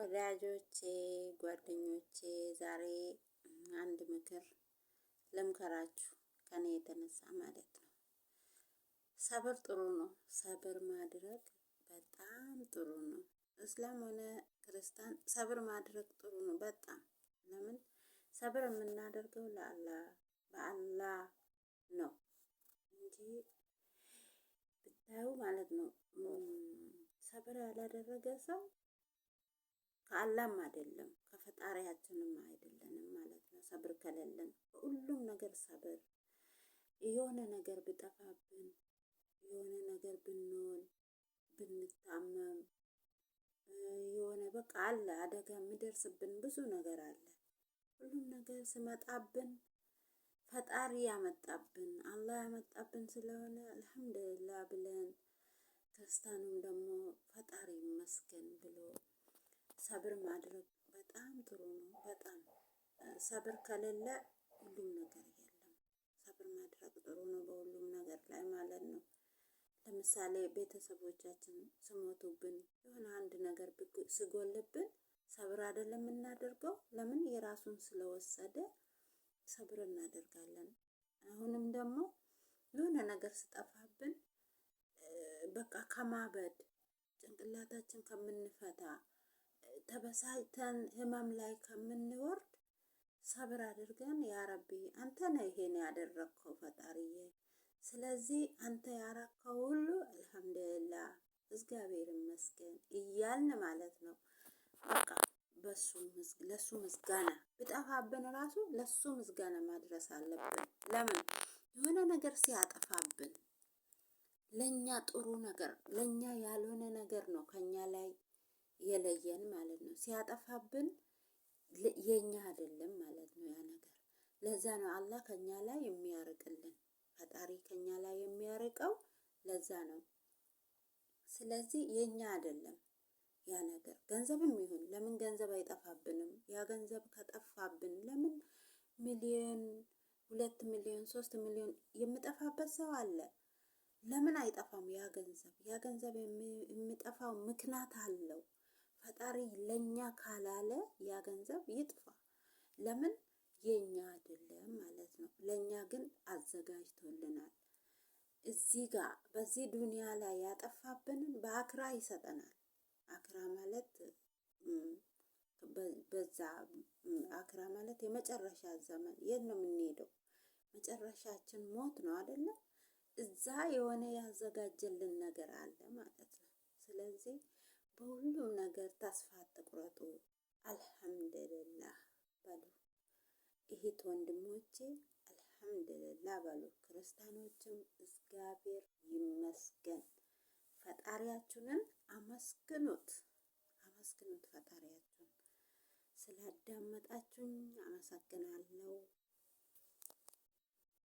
ወዳጆቼ ጓደኞቼ ዛሬ አንድ ምክር ልምከራችሁ ከኔ የተነሳ ማለት ነው። ሰብር ጥሩ ነው። ሰብር ማድረግ በጣም ጥሩ ነው። እስላም ሆነ ክርስቲያን ሰብር ማድረግ ጥሩ ነው በጣም። ለምን ሰብር የምናደርገው በአላህ ነው እንጂ ብታዩ ማለት ነው። ሰብር ያላደረገ ሰው ከአላህም አይደለም ከፈጣሪያችንም አይደለንም ማለት ነው። ሰብር ከሌለን ሁሉም ነገር ሰብር የሆነ ነገር ቢጠፋብን የሆነ ነገር ብንሆን ብንታመም የሆነ በቃ አለ አደጋ የሚደርስብን ብዙ ነገር አለ። ሁሉም ነገር ስመጣብን ፈጣሪ ያመጣብን አላህ ያመጣብን ስለሆነ አልሐምዱሊላህ ብለን ክርስቲያኑም ደግሞ ፈጣሪ ይመስገን ብሎ ሰብር ማድረግ በጣም ጥሩ ነው። በጣም ሰብር ከሌለ ሁሉም ነገር የለም። ሰብር ማድረግ ጥሩ ነው በሁሉም ነገር ላይ ማለት ነው። ለምሳሌ ቤተሰቦቻችን ስሞቱብን የሆነ አንድ ነገር ሲጎልብን ሰብር አይደለም የምናደርገው። ለምን የራሱን ስለወሰደ ሰብር እናደርጋለን። አሁንም ደግሞ የሆነ ነገር ስጠፋብን በቃ ከማበድ ጭንቅላታችን ከምንፈታ ተበሳጭተን ህመም ላይ ከምንወርድ ሰብር አድርገን ያ ረቢ አንተ ነህ ይሄን ያደረግከው ፈጣሪዬ፣ ስለዚህ አንተ ያረከው ሁሉ አልሐምዱሊላህ እግዚአብሔር ይመስገን እያልን ማለት ነው። በቃ ለሱ ምስጋና ብጠፋብን ራሱ ለሱ ምስጋና ማድረስ አለብን። ለምን የሆነ ነገር ሲያጠፋብን ለኛ ጥሩ ነገር ለኛ ያልሆነ ነገር ነው ከኛ ላይ የለየን ማለት ነው። ሲያጠፋብን የኛ አይደለም ማለት ነው ያ ነገር። ለዛ ነው አላህ ከኛ ላይ የሚያርቅልን ፈጣሪ ከኛ ላይ የሚያርቀው ለዛ ነው። ስለዚህ የኛ አይደለም ያ ነገር። ገንዘብም ይሁን ለምን ገንዘብ አይጠፋብንም? ያ ገንዘብ ከጠፋብን ለምን ሚሊዮን 2 ሚሊዮን 3 ሚሊዮን የሚጠፋበት ሰው አለ። ለምን አይጠፋም? ያ ገንዘብ የሚጠፋው ምክንያት አለው። ፈጣሪ ለኛ ካላለ ያ ገንዘብ ይጥፋ። ለምን የኛ አይደለም ማለት ነው። ለኛ ግን አዘጋጅቶልናል። እዚህ ጋር በዚህ ዱንያ ላይ ያጠፋብንን በአክራ ይሰጠናል። አክራ ማለት በዛ አክራ ማለት የመጨረሻ ዘመን የት ነው የምንሄደው? መጨረሻችን ሞት ነው አይደለ? እዛ የሆነ ያዘጋጀልን ነገር አለ ማለት ነው። ስለዚህ በሁሉም ነገር ተስፋ አትቁረጡ፣ አልሐምዱሊላህ በሉ። እህት ወንድሞቼ አልሐምዱሊላህ በሉ። ክርስቲያኖችም እግዚአብሔር ይመስገን። ፈጣሪያችንን አመስግኑት ፈጣሪያችሁን። ስላዳመጣችሁኝ አመሰግናለሁ።